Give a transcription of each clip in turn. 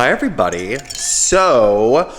Hi everybody. So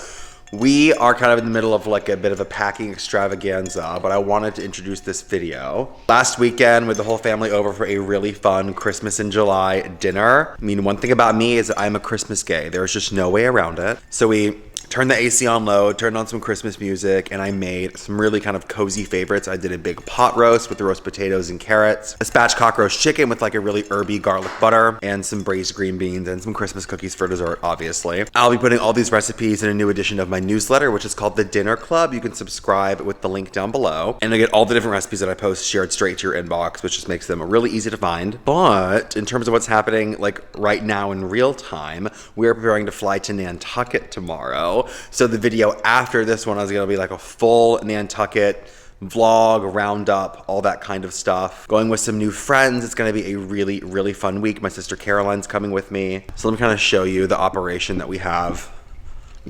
we are kind of in the middle of like a bit of a packing extravaganza, but I wanted to introduce this video. Last weekend with the whole family over for a really fun Christmas in July dinner. I mean, one thing about me is that I'm a Christmas gay. There's just no way around it. So we turned the AC on low, turned on some Christmas music, and I made some really kind of cozy favorites. I did a big pot roast with the roast potatoes and carrots, a spatchcock roast chicken with like a really herby garlic butter, and some braised green beans, and some Christmas cookies for dessert, obviously. I'll be putting all these recipes in a new edition of my newsletter, which is called The Dinner Club. You can subscribe with the link down below, and I get all the different recipes that I post shared straight to your inbox, which just makes them really easy to find. But in terms of what's happening like right now in real time, we are preparing to fly to Nantucket tomorrow. So the video after this one is going to be like a full Nantucket vlog, roundup, all that kind of stuff. Going with some new friends. It's going to be a really, really fun week. My sister Caroline's coming with me. So let me kind of show you the operation that we have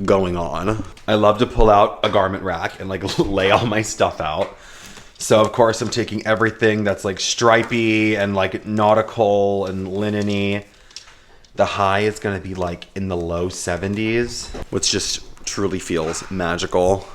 going on. I love to pull out a garment rack and like lay all my stuff out. So of course I'm taking everything that's like stripy and like nautical and linen-y. The high is going to be like in the low 70s, which just truly feels magical.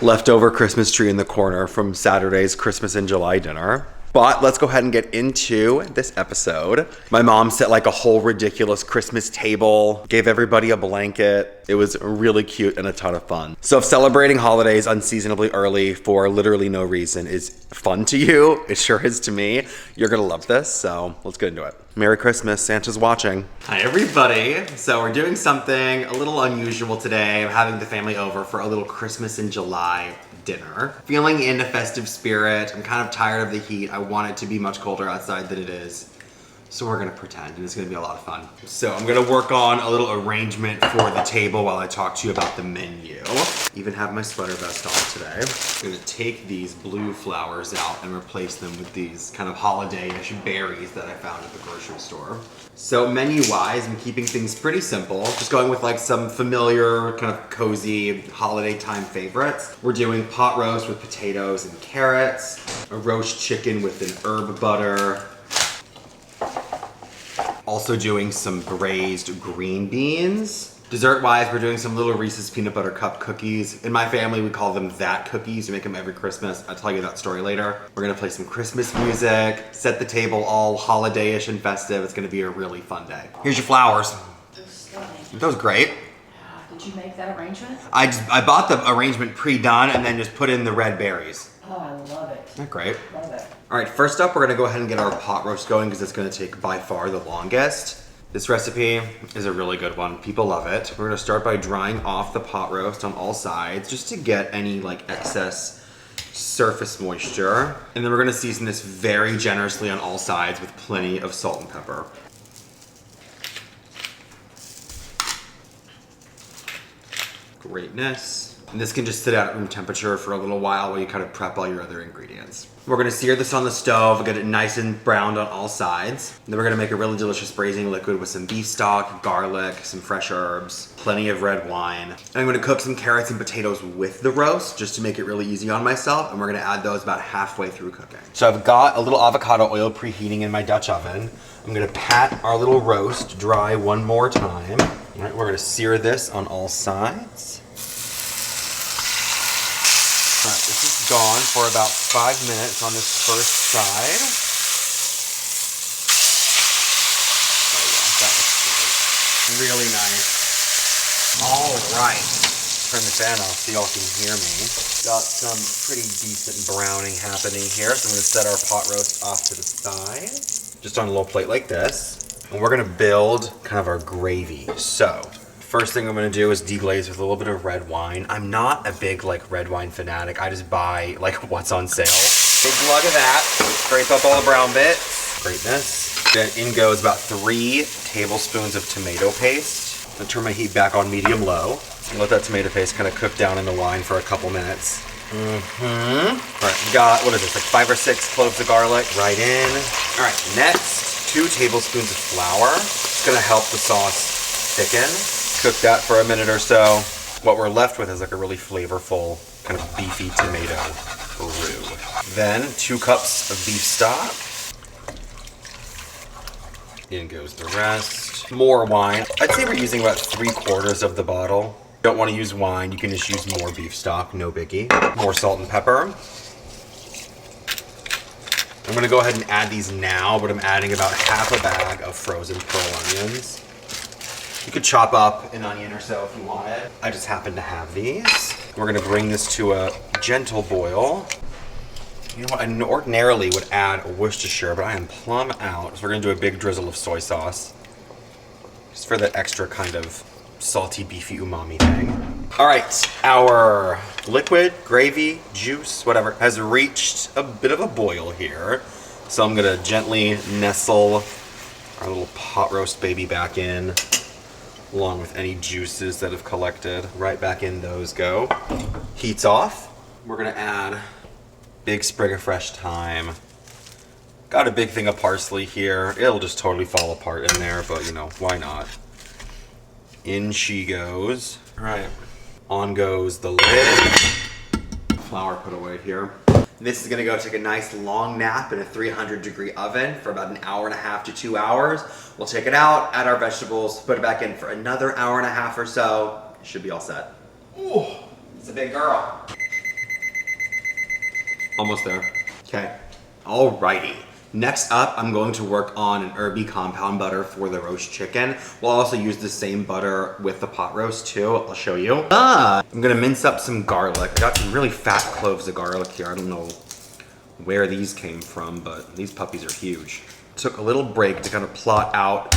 Leftover Christmas tree in the corner from Saturday's Christmas in July dinner. But let's go ahead and get into this episode. My mom set like a whole ridiculous Christmas table, gave everybody a blanket. It was really cute and a ton of fun. So if celebrating holidays unseasonably early for literally no reason is fun to you, it sure is to me, you're gonna love this. So let's get into it. Merry Christmas, Santa's watching. Hi everybody. So we're doing something a little unusual today. I'm having the family over for a little Christmas in July dinner. Feeling in a festive spirit. I'm kind of tired of the heat. I want it to be much colder outside than it is. So we're gonna pretend, and it's gonna be a lot of fun. So I'm gonna work on a little arrangement for the table while I talk to you about the menu. Even have my sweater vest on today. I'm gonna take these blue flowers out and replace them with these kind of holiday-ish berries that I found at the grocery store. So menu-wise, I'm keeping things pretty simple. Just going with like some familiar, kind of cozy holiday time favorites. We're doing pot roast with potatoes and carrots, a roast chicken with an herb butter, also doing some braised green beans. Dessert-wise, we're doing some little Reese's peanut butter cup cookies. In my family, we call them that cookies. We make them every Christmas. I'll tell you that story later. We're gonna play some Christmas music, set the table all holiday-ish and festive. It's gonna be a really fun day. Here's your flowers. They're stunning. That was great. Did you make that arrangement? I bought the arrangement pre-done and then just put in the red berries. Oh, I love it. Isn't that great? Love it. All right, first up, we're gonna go ahead and get our pot roast going because it's gonna take by far the longest. This recipe is a really good one. People love it. We're gonna start by drying off the pot roast on all sides just to get any like excess surface moisture. And then we're gonna season this very generously on all sides with plenty of salt and pepper. Greatness. And this can just sit at room temperature for a little while you kind of prep all your other ingredients. We're gonna sear this on the stove, get it nice and browned on all sides. Then we're gonna make a really delicious braising liquid with some beef stock, garlic, some fresh herbs, plenty of red wine. And I'm gonna cook some carrots and potatoes with the roast just to make it really easy on myself. And we're gonna add those about halfway through cooking. So I've got a little avocado oil preheating in my Dutch oven. I'm gonna pat our little roast dry one more time. All right, we're gonna sear this on all sides. All right, this is gone for about 5 minutes on this first side. Oh yeah, that looks great. Really nice. All right, turn the fan off so y'all can hear me. Got some pretty decent browning happening here, so I'm gonna set our pot roast off to the side, just on a little plate like this. And we're gonna build kind of our gravy. So, first thing I'm gonna do is deglaze with a little bit of red wine. I'm not a big like red wine fanatic. I just buy like what's on sale. Big glug of that. Scrape up all the brown bits. Greatness. Then in goes about 3 tablespoons of tomato paste. I'm gonna turn my heat back on medium low and let that tomato paste kind of cook down in the wine for a couple minutes. All right, got, what is this, like 5 or 6 cloves of garlic right in. All right, next, 2 tablespoons of flour. It's gonna help the sauce thicken. Cook that for a minute or so. What we're left with is like a really flavorful, kind of beefy tomato roux. Then 2 cups of beef stock. In goes the rest. More wine. I'd say we're using about 3/4 of the bottle. Don't want to use wine, you can just use more beef stock, no biggie. More salt and pepper. I'm gonna go ahead and add these now, but I'm adding about half a bag of frozen pearl onions. You could chop up an onion or so if you wanted. I just happen to have these. We're gonna bring this to a gentle boil. You know what, I ordinarily would add a Worcestershire, but I am plumb out. So we're gonna do a big drizzle of soy sauce. Just for that extra kind of salty, beefy umami thing. All right, our liquid, gravy, juice, whatever, has reached a bit of a boil here. So I'm gonna gently nestle our little pot roast baby back in, along with any juices that have collected. Right back in those go. Heat's off. We're gonna add big sprig of fresh thyme. Got a big thing of parsley here. It'll just totally fall apart in there, but you know, why not? In she goes. All right, on goes the lid. Flour put away here. This is gonna go take a nice long nap in a 300-degree oven for about 1.5 to 2 hours. We'll take it out, add our vegetables, put it back in for another 1.5 hours or so. It should be all set. Ooh, it's a big girl. Almost there. Okay, alrighty. Next up, I'm going to work on an herby compound butter for the roast chicken. We'll also use the same butter with the pot roast too. I'll show you. I'm gonna mince up some garlic. I got some really fat cloves of garlic here. I don't know where these came from, but these puppies are huge. Took a little break to kind of plot out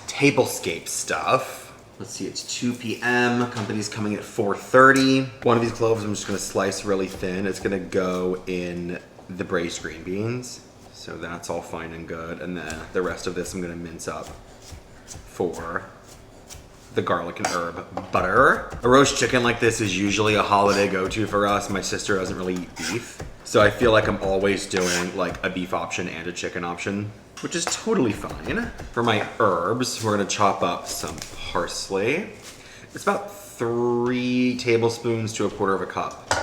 Tablescape stuff. Let's see, it's 2 p.m. Company's coming at 4:30. One of these cloves I'm just gonna slice really thin. It's gonna go in the braised green beans. So that's all fine and good. And then the rest of this I'm gonna mince up for the garlic and herb butter. A roast chicken like this is usually a holiday go-to for us. My sister doesn't really eat beef. So I feel like I'm always doing like a beef option and a chicken option, which is totally fine. For my herbs, we're gonna chop up some parsley. It's about 3 tablespoons to 1/4 cup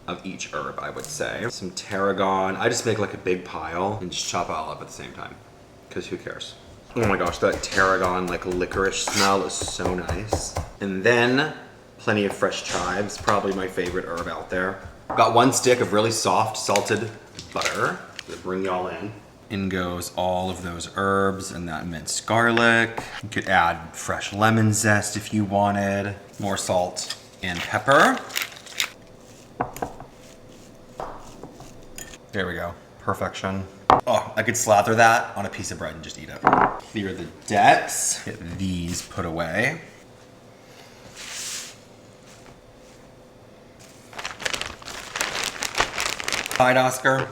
of each herb, I would say. Some tarragon. I just make like a big pile and just chop it all up at the same time, because who cares? Oh my gosh, that tarragon like licorice smell is so nice. And then plenty of fresh chives, probably my favorite herb out there. Got 1 stick of really soft salted butter. Gonna bring y'all in. In goes all of those herbs and that minced garlic. You could add fresh lemon zest if you wanted. More salt and pepper. There we go, perfection. Oh, I could slather that on a piece of bread and just eat it. Clear the decks, get these put away. Hi, Oscar.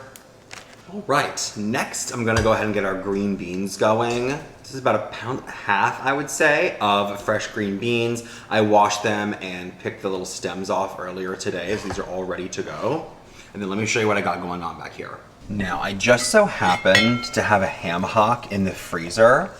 All right, next I'm gonna go ahead and get our green beans going. This is about 1.5 pounds, I would say, of fresh green beans. I washed them and picked the little stems off earlier today, so these are all ready to go. And then let me show you what I got going on back here. Now, I just so happened to have a ham hock in the freezer.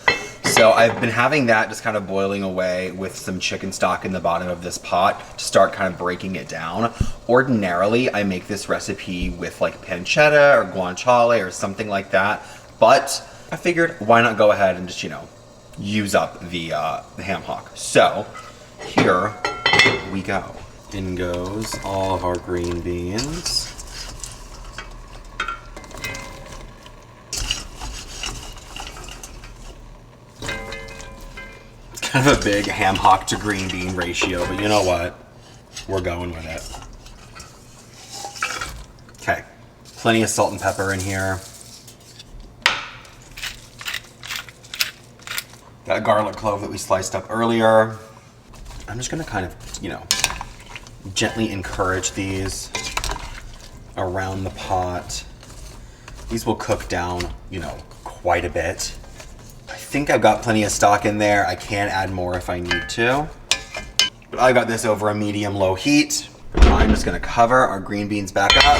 So I've been having that just kind of boiling away with some chicken stock in the bottom of this pot to start kind of breaking it down. Ordinarily, I make this recipe with like pancetta or guanciale or something like that. But I figured, why not go ahead and just, you know, use up the ham hock. So here we go. In goes all of our green beans. Kind of a big ham hock to green bean ratio, but you know what? We're going with it. Okay, plenty of salt and pepper in here. Got a garlic clove that we sliced up earlier. I'm just gonna kind of, you know, gently encourage these around the pot. These will cook down, you know, quite a bit. I think I've got plenty of stock in there. I can add more if I need to. But I got this over a medium-low heat. I'm just gonna cover our green beans back up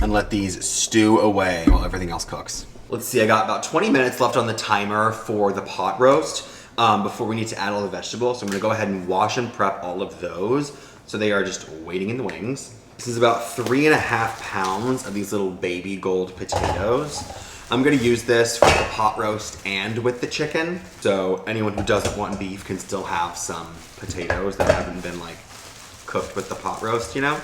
and let these stew away while everything else cooks. Let's see, I got about 20 minutes left on the timer for the pot roast before we need to add all the vegetables. So I'm gonna go ahead and wash and prep all of those so they are just waiting in the wings. This is about 3.5 pounds of these little baby gold potatoes. I'm gonna use this for the pot roast and with the chicken. So anyone who doesn't want beef can still have some potatoes that haven't been like cooked with the pot roast, you know?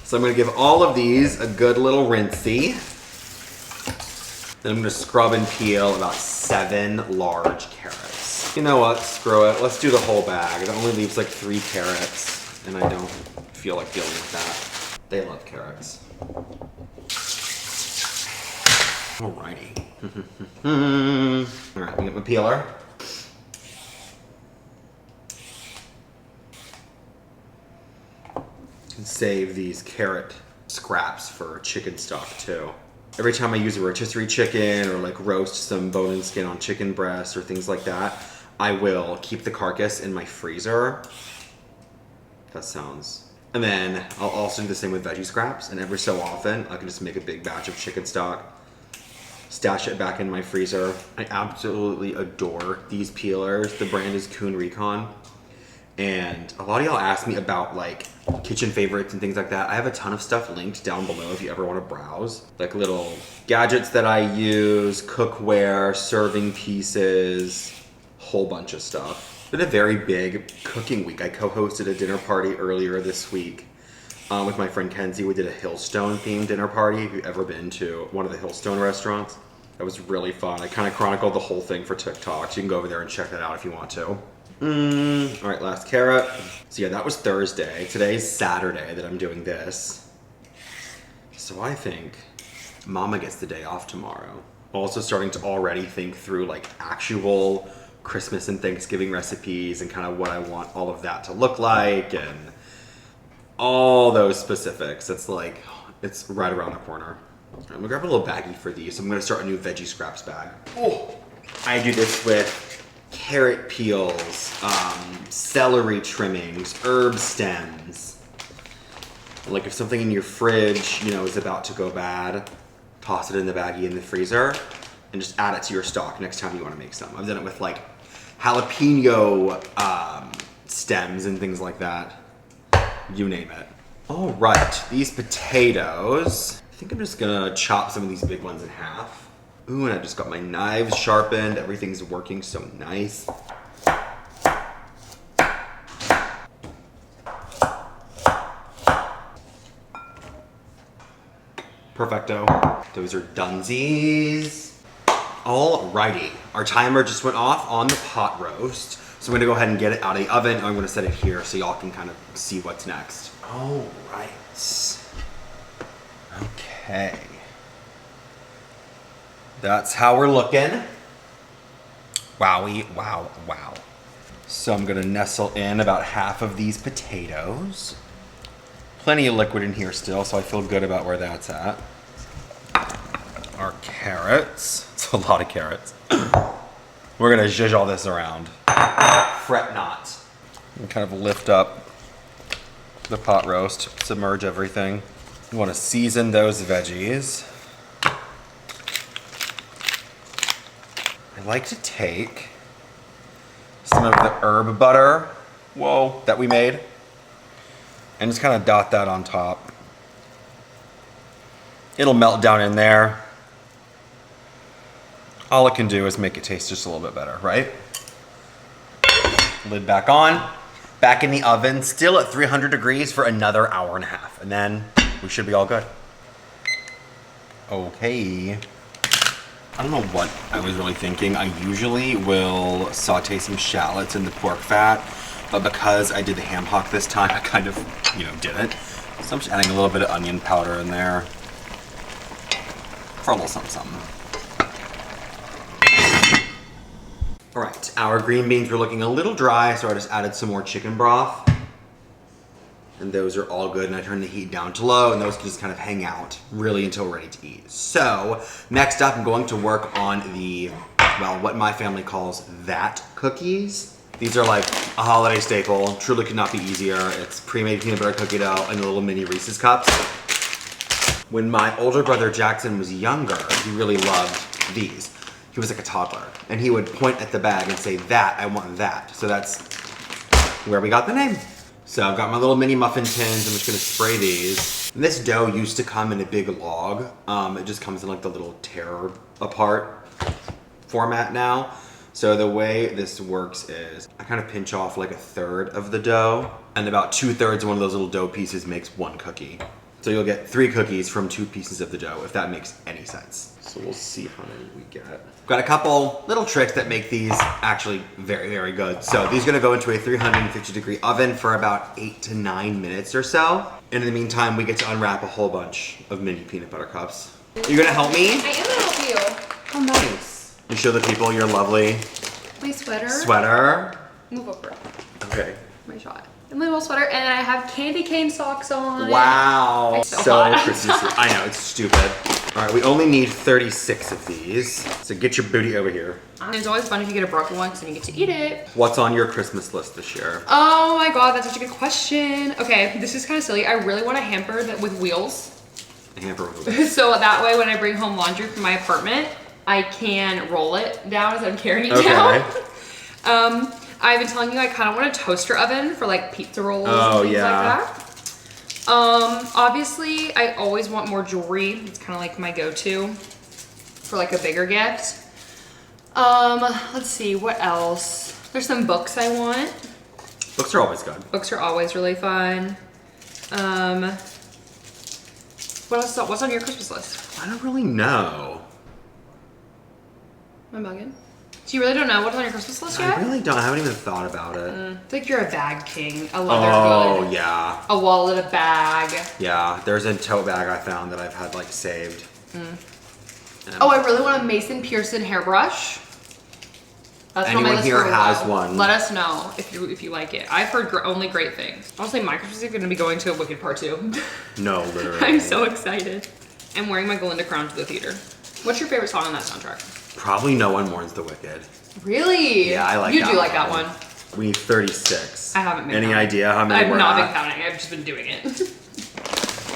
So I'm gonna give all of these a good little rinsey. Then I'm gonna scrub and peel about 7 large carrots. You know what, screw it. Let's do the whole bag. It only leaves like 3 carrots and I don't feel like dealing with that. They love carrots. Alrighty. Alright, let me get my peeler. Save these carrot scraps for chicken stock too. Every time I use a rotisserie chicken or like roast some bone and skin on chicken breasts or things like that, I will keep the carcass in my freezer. That sounds... And then I'll also do the same with veggie scraps, and every so often I can just make a big batch of chicken stock, stash it back in my freezer. I absolutely adore these peelers. The brand is Kuhn Recon. And a lot of y'all ask me about like kitchen favorites and things like that. I have a ton of stuff linked down below if you ever want to browse. Like little gadgets that I use, cookware, serving pieces, whole bunch of stuff. It's been a very big cooking week. I co-hosted a dinner party earlier this week with my friend Kenzie. We did a Hillstone themed dinner party. If you've ever been to one of the Hillstone restaurants, that was really fun. I kind of chronicled the whole thing for TikTok, so you can go over there and check that out if you want to. All right, last carrot. So yeah, that was Thursday. Today's Saturday that I'm doing this. So I think Mama gets the day off tomorrow. Also starting to already think through like actual Christmas and Thanksgiving recipes and kind of what I want all of that to look like and all those specifics. It's like, it's right around the corner. I'm gonna grab a little baggie for these. I'm gonna start a new veggie scraps bag. Oh, I do this with carrot peels, celery trimmings, herb stems. Like if something in your fridge, you know, is about to go bad, toss it in the baggie in the freezer and just add it to your stock next time you want to make some. I've done it with like jalapeno stems and things like that. You name it. All right, these potatoes. I think I'm just gonna chop some of these big ones in half. Ooh, and I just got my knives sharpened. Everything's working so nice. Perfecto. Those are dunsies. Alrighty, our timer just went off on the pot roast. So I'm gonna go ahead and get it out of the oven. I'm gonna set it here so y'all can kind of see what's next. All right. Okay. That's how we're looking. Wowie, wow, wow. So I'm gonna nestle in about half of these potatoes. Plenty of liquid in here still, so I feel good about where that's at. Our carrots. It's a lot of carrots. We're gonna zhuzh all this around. Fret not. And kind of lift up the pot roast, submerge everything. You wanna season those veggies. I like to take some of the herb butter, that we made, and just kind of dot that on top. It'll melt down in there. All it can do is make it taste just a little bit better, right? Lid back on, back in the oven, still at 300 degrees for another hour and a half, and then we should be all good. Okay. I don't know what I was really thinking. I usually will saute some shallots in the pork fat, but because I did the ham hock this time, I kind of, didn't. So I'm just adding a little bit of onion powder in there for a little something, something. All right, our green beans were looking a little dry, so I just added some more chicken broth. And those are all good, and I turned the heat down to low, and those can just kind of hang out really until we're ready to eat. So, next up, I'm going to work on the, what my family calls that cookies. These are like a holiday staple, truly could not be easier. It's pre-made peanut butter cookie dough and the little mini Reese's cups. When my older brother Jackson was younger, he really loved these. He was like a toddler, and he would point at the bag and say, "That, I want that." So that's where we got the name. So I've got my little mini muffin tins. I'm just gonna spray these. This dough used to come in a big log. It just comes in like the little tear apart format now. So the way this works is I kind of pinch off like a third of the dough, and about 2/3 of one of those little dough pieces makes one cookie. So you'll get 3 cookies from 2 pieces of the dough, if that makes any sense. So we'll see how many we get. Got a couple little tricks that make these actually very, very good. So these are gonna go into a 350-degree oven for about 8 to 9 minutes or so. And in the meantime, we get to unwrap a whole bunch of mini peanut butter cups. You're gonna help me? I am gonna help you. Oh, nice. You show the people your lovely My sweater. sweater. Move over. Okay. My shot. And my little sweater, and I have candy cane socks on. Wow. It's so So hot Christmassy. I know, it's stupid. All right, we only need 36 of these. So get your booty over here. It's always fun if you get a broken one, because then you get to eat it. What's on your Christmas list this year? Oh my god, that's such a good question. Okay, this is kind of silly. I really want a hamper that with wheels. A hamper with So that way when I bring home laundry from my apartment, I can roll it down instead of carrying it Okay. down. I've been telling you I kind of want a toaster oven for like pizza rolls Oh, and things yeah. like that. Obviously I always want more jewelry. It's kind of like my go-to for like a bigger gift. Let's see, what else? There's some books I want. Books are always good. Books are always really fun. What else? What's on your Christmas list? I don't really know. Am I bugging? So you really don't know what's on your Christmas list yet? I really don't. I haven't even thought about it. It's like you're a bag king. A leather Oh, good. yeah. A wallet, a bag. Yeah, there's a tote bag I found that I've had like saved. Oh, I really want a Mason Pearson hairbrush. That's on my Anyone list here for a has while. one. Let us know if you like it. I've heard only great things. Honestly, my Christmas is going to be going to a Wicked Part 2. No, literally. I'm so excited. I'm wearing my Glinda crown to the theater. What's your favorite song on that soundtrack? Probably No One Mourns the Wicked. Really? Yeah, I like you that do like one. that one. We need 36. I haven't been Any counting. idea how many I've we're not at? been counting. I've just been doing it.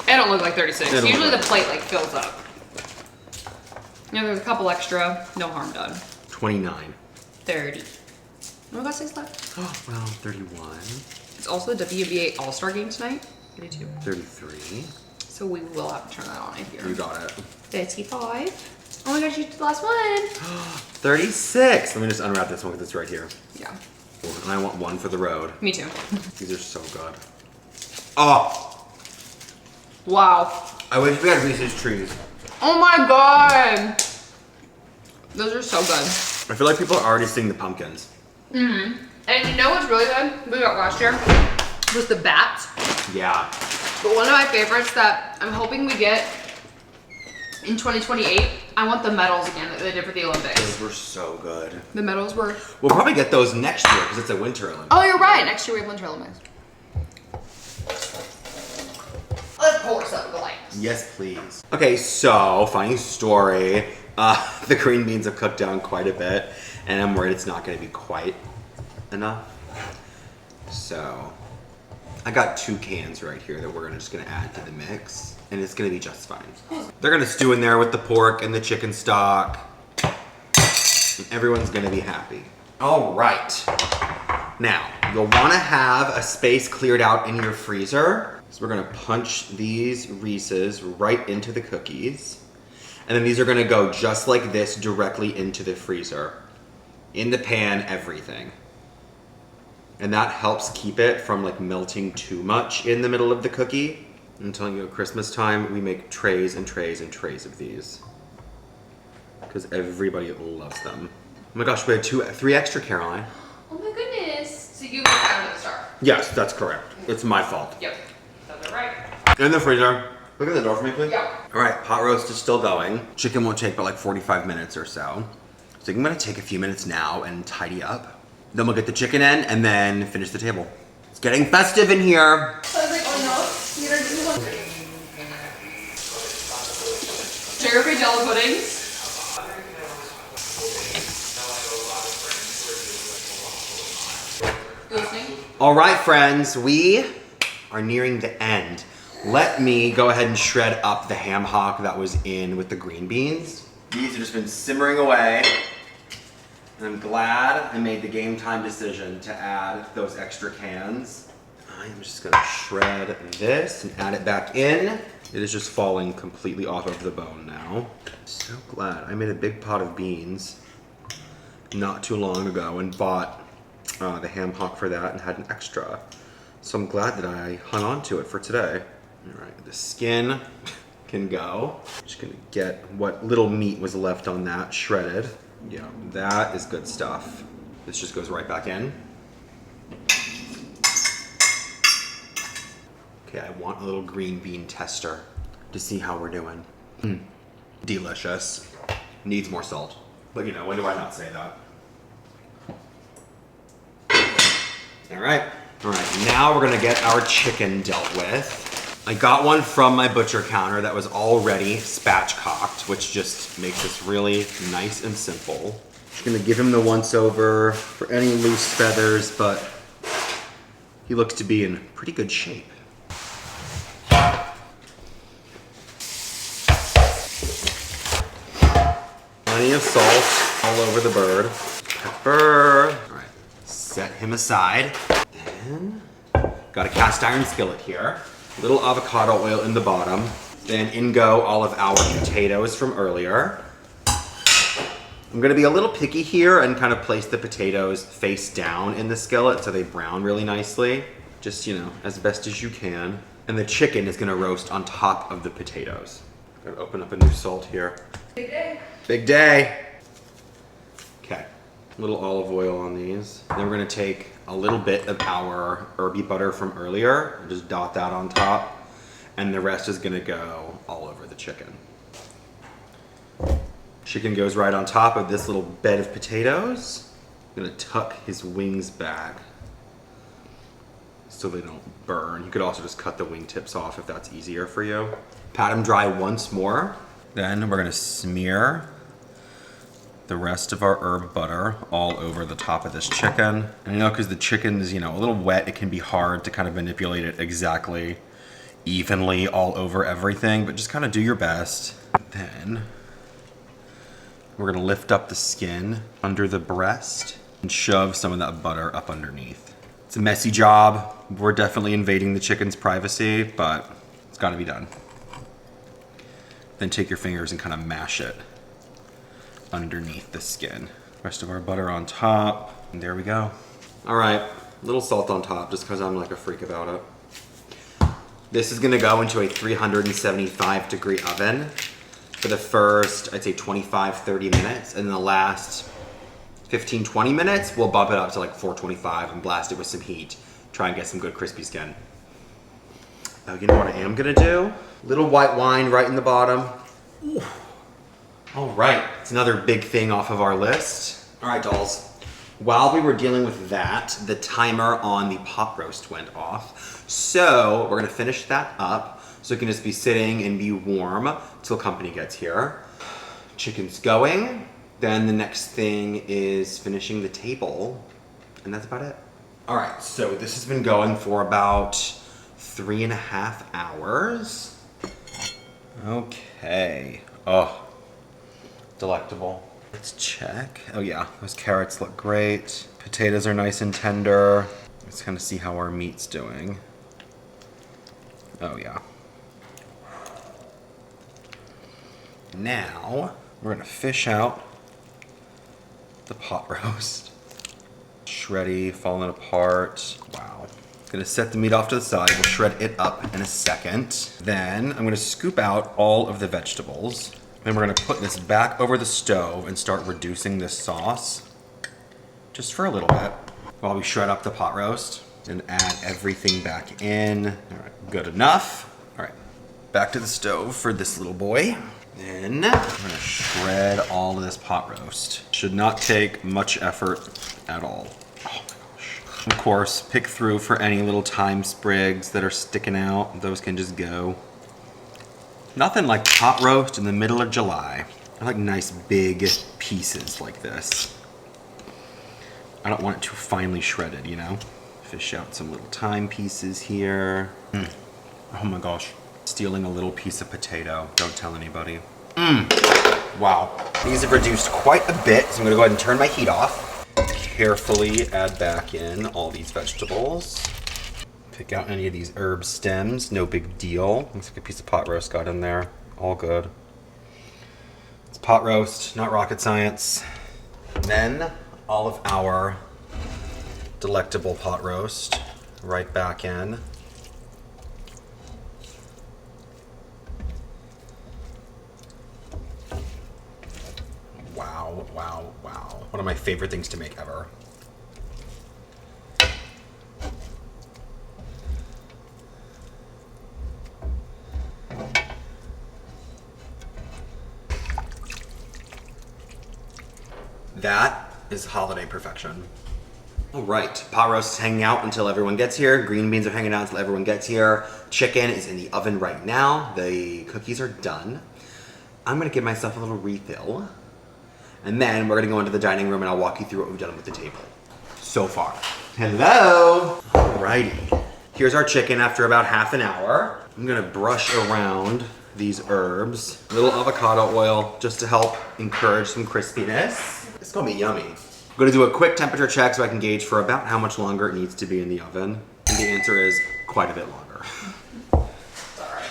I don't look like 36. It don't Usually look the plate like fills up. Yeah, there's a couple extra. No harm done. 29. 30. Oh, that's 6 left. Oh, well, 31. It's also the WNBA All-Star game tonight. 32. 33. So we will have to turn that on, I fear. You got it. 55. Oh my gosh, you did the last one. 36. Let me just unwrap this one because it's right here. Yeah. And I want one for the road. Me too. These are so good. Oh, Wow. I wish we had Reese's Trees. Oh my god. Those are so good. I feel like people are already seeing the pumpkins. And you know what's really good? We got last year was the bats. Yeah. But one of my favorites that I'm hoping we get in 2028, I want the medals again that they did for the Olympics. Those were so good. The medals were. We'll probably get those next year because it's a Winter Olympics. Oh, you're right. Next year we have Winter Olympics. Let's pour some glass. Yes, please. Okay, so funny story. The green beans have cooked down quite a bit, and I'm worried it's not going to be quite enough. So I got 2 cans right here that we're just gonna add to the mix, and it's gonna be just fine. They're gonna stew in there with the pork and the chicken stock, and everyone's gonna be happy. All right. Now, you'll wanna have a space cleared out in your freezer. So we're gonna punch these Reese's right into the cookies. And then these are gonna go just like this directly into the freezer. In the pan, everything. And that helps keep it from like melting too much in the middle of the cookie. I'm telling you, at Christmas time, we make trays and trays and trays of these. Because everybody loves them. Oh my gosh, we had 3 extra, Caroline. Oh my goodness. So you got out of the start. Yes, that's correct. It's my fault. Yep. Sounds right. In the freezer. Look at the door for me, please. Yeah. All right, pot roast is still going. Chicken won't take but like 45 minutes or so. So I'm gonna take a few minutes now and tidy up. Then we'll get the chicken in and then finish the table. It's getting festive in here. So I was like, oh no, you're gonna do one. Sugar-free jello puddings. You listening? All right, friends, we are nearing the end. Let me go ahead and shred up the ham hock that was in with the green beans. These have just been simmering away. And I'm glad I made the game time decision to add those extra cans. I am just gonna shred this and add it back in. It is just falling completely off of the bone now. So glad. I made a big pot of beans not too long ago and bought the ham hock for that and had an extra. So I'm glad that I hung on to it for today. All right, the skin can go. Just gonna get what little meat was left on that shredded. Yeah, that is good stuff. This just goes right back in. Okay, I want a little green bean tester to see how we're doing. Delicious. Needs more salt. But you know, when do I not say that? All right, now we're gonna get our chicken dealt with. I got one from my butcher counter that was already spatchcocked, which just makes this really nice and simple. Just gonna give him the once over for any loose feathers, but he looks to be in pretty good shape. Plenty of salt all over the bird. Pepper. All right, set him aside. Then, got a cast iron skillet here. Little avocado oil in the bottom. Then in go all of our potatoes from earlier. I'm gonna be a little picky here and kind of place the potatoes face down in the skillet so they brown really nicely. Just, you know, as best as you can. And the chicken is gonna roast on top of the potatoes. Gotta open up a new salt here. Big day. Big day. Okay, a little olive oil on these. Then we're gonna take a little bit of our herby butter from earlier and just dot that on top. And the rest is gonna go all over the chicken. Chicken goes right on top of this little bed of potatoes. I'm gonna tuck his wings back so they don't burn. You could also just cut the wingtips off if that's easier for you. Pat them dry once more. Then we're gonna smear the rest of our herb butter all over the top of this chicken. And you know, because the chicken is, you know, a little wet, it can be hard to kind of manipulate it exactly evenly all over everything, but just kind of do your best. Then we're gonna lift up the skin under the breast and shove some of that butter up underneath. It's a messy job. We're definitely invading the chicken's privacy, but it's gotta be done. Then take your fingers and kind of mash it underneath the skin. Rest of our butter on top, and there we go. All right, a little salt on top just because I'm like a freak about it. This is gonna go into a 375 degree oven for the first, I'd say 25, 30 minutes, and in the last 15, 20 minutes, we'll bump it up to like 425 and blast it with some heat. Try and get some good crispy skin. Oh, you know what I am gonna do? Little white wine right in the bottom. Ooh. All right, it's another big thing off of our list. All right, dolls. While we were dealing with that, the timer on the pot roast went off. So we're gonna finish that up so it can just be sitting and be warm till company gets here. Chicken's going. Then the next thing is finishing the table, and that's about it. All right, so this has been going for about 3.5 hours. Okay. Oh, delectable. Let's check. Oh yeah, those carrots look great. Potatoes are nice and tender. Let's kind of see how our meat's doing. Oh yeah. Now, we're gonna fish out the pot roast. Shreddy, falling apart. Wow. Gonna set the meat off to the side. We'll shred it up in a second. Then I'm gonna scoop out all of the vegetables. Then we're gonna put this back over the stove and start reducing this sauce just for a little bit while we shred up the pot roast and add everything back in. All right, good enough. All right, back to the stove for this little boy. Then I'm gonna shred all of this pot roast. Should not take much effort at all. Oh my gosh. Of course, pick through for any little thyme sprigs that are sticking out. Those can just go. Nothing like pot roast in the middle of July. I like nice big pieces like this. I don't want it too finely shredded, you know? Fish out some little thyme pieces here. Oh my gosh. Stealing a little piece of potato. Don't tell anybody. Wow. These have reduced quite a bit, so I'm gonna go ahead and turn my heat off. Carefully add back in all these vegetables. Pick out any of these herb stems, no big deal. Looks like a piece of pot roast got in there. All good. It's pot roast, not rocket science. And then all of our delectable pot roast right back in. Wow, wow, wow. One of my favorite things to make ever. That is holiday perfection. All right, pot roast is hanging out until everyone gets here. Green beans are hanging out until everyone gets here. Chicken is in the oven right now. The cookies are done. I'm gonna give myself a little refill. And then we're gonna go into the dining room and I'll walk you through what we've done with the table so far. Hello. Alrighty. Here's our chicken after about half an hour. I'm gonna brush around these herbs. A little avocado oil just to help encourage some crispiness. It's gonna be yummy. I'm gonna do a quick temperature check so I can gauge for about how much longer it needs to be in the oven. And the answer is quite a bit longer. It's all right.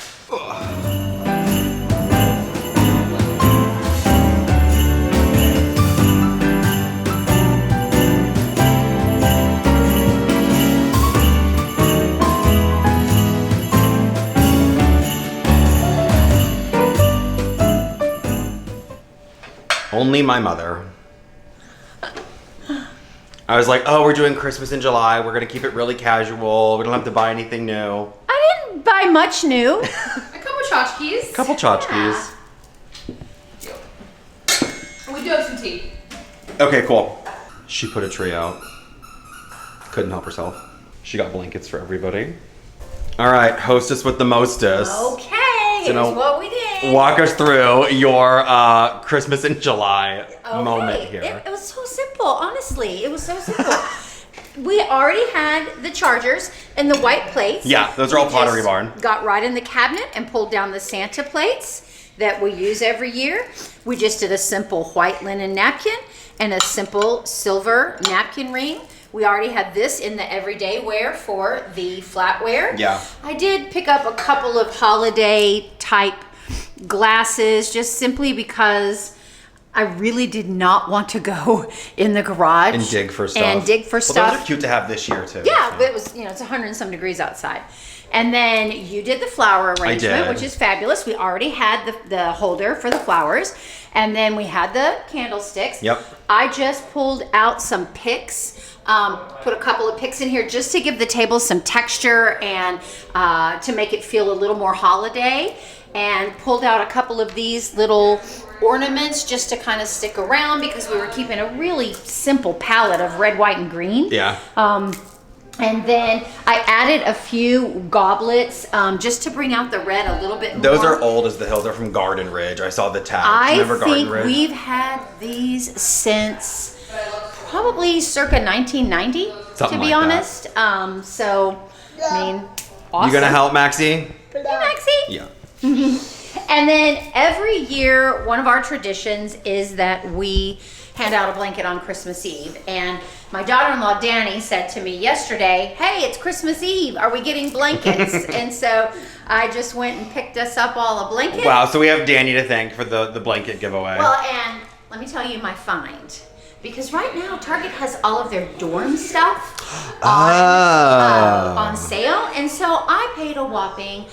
Only my mother. I was like, oh, we're doing Christmas in July. We're gonna keep it really casual. We don't have to buy anything new. I didn't buy much new. A couple tchotchkes. Couple tchotchkes. And we do have some tea. Okay, cool. She put a tree out. Couldn't help herself. She got blankets for everybody. All right, hostess with the mostess. Okay, here's what we did. Walk us through your Christmas in July moment here. It was so simple, honestly. It was so simple. We already had the chargers and the white plates. Yeah, those are all Pottery Barn. Got right in the cabinet and pulled down the Santa plates that we use every year. We just did a simple white linen napkin and a simple silver napkin ring. We already had this in the everyday wear for the flatware. Yeah. I did pick up a couple of holiday type glasses just simply because I really did not want to go in the garage And dig for stuff. Well, those are cute to have this year too. Yeah, but it was, it's 100 and some degrees outside. And then you did the flower arrangement, which is fabulous. We already had the holder for the flowers. And then we had the candlesticks. Yep. I just pulled out some picks, put a couple of picks in here just to give the table some texture and to make it feel a little more holiday. And pulled out a couple of these little ornaments just to kind of stick around because we were keeping a really simple palette of red, white, and green. Yeah. And then I added a few goblets just to bring out the red a little bit more. Those are old as the hills. They're from Garden Ridge. I saw the tag. I Remember Garden think Ridge? we've had these since probably circa 1990, Something to be like honest. So, I mean, awesome. You gonna help, Maxie? Hey, Maxie. Yeah. And then every year, one of our traditions is that we hand out a blanket on Christmas Eve. And my daughter-in-law, Danny, said to me yesterday, hey, it's Christmas Eve. Are we getting blankets? And so I just went and picked us up all a blanket. Wow, so we have Danny to thank for the blanket giveaway. Well, and let me tell you my find. Because right now, Target has all of their dorm stuff on sale. And so I paid a whopping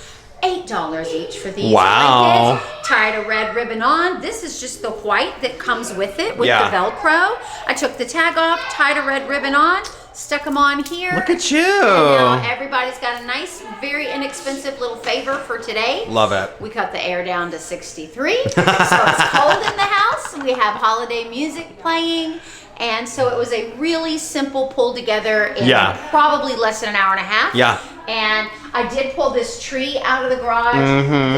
$8 each for these blankets. Tied a red ribbon on. This is just the white that comes with it, with the Velcro. I took the tag off, tied a red ribbon on, stuck them on here. Look at you. And now everybody's got a nice, very inexpensive little favor for today. Love it. We cut the air down to 63, so it's cold in the house. We have holiday music playing. And so it was a really simple pull together in probably less than an hour and a half. Yeah. And I did pull this tree out of the garage.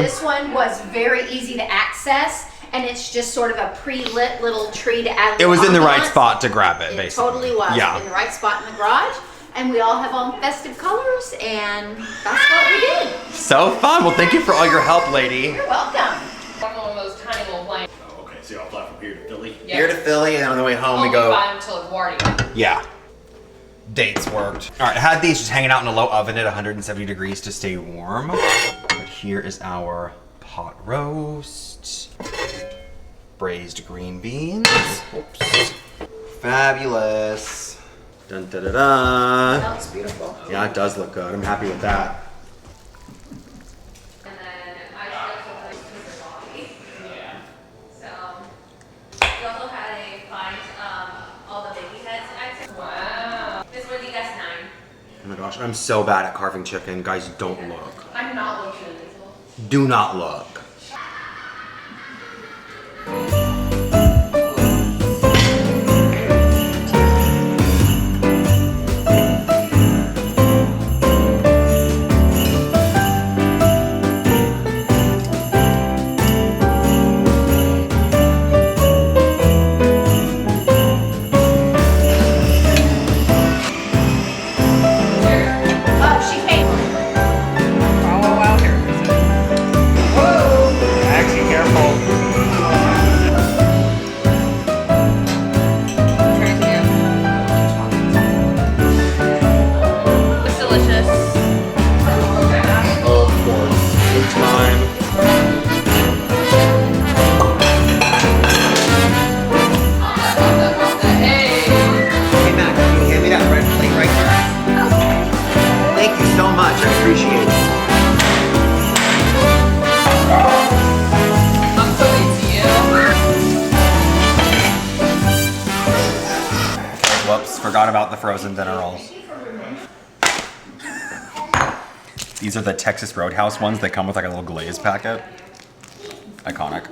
This one was very easy to access. And it's just sort of a pre-lit little tree to add. It was in the right spot to grab it, basically. It totally was. Yeah. In the right spot in the garage. And we all have on festive colors. And that's what we did. So fun. Well, thank you for all your help, lady. You're welcome. One of those tiny little blankets. Oh, okay. So y'all fly from here to Philly? Yeah. Here to Philly, and on the way home we Only go. 5 until it's warty. Yeah. dates worked. All right, I had these just hanging out in a low oven at 170 degrees to stay warm. But here is our pot roast. Braised green beans. Oops. Fabulous. Dun da da da. That looks beautiful. Yeah, it does look good. I'm happy with that. And then I also put coffee. Yeah. So we also had a find all the baby heads. Wow. This was you guys 9. Oh my gosh, I'm so bad at carving chicken. Guys, don't look. I'm not looking. Do not look. Whoops, forgot about the frozen dinner rolls. These are the Texas Roadhouse ones that come with like a little glaze packet. Iconic.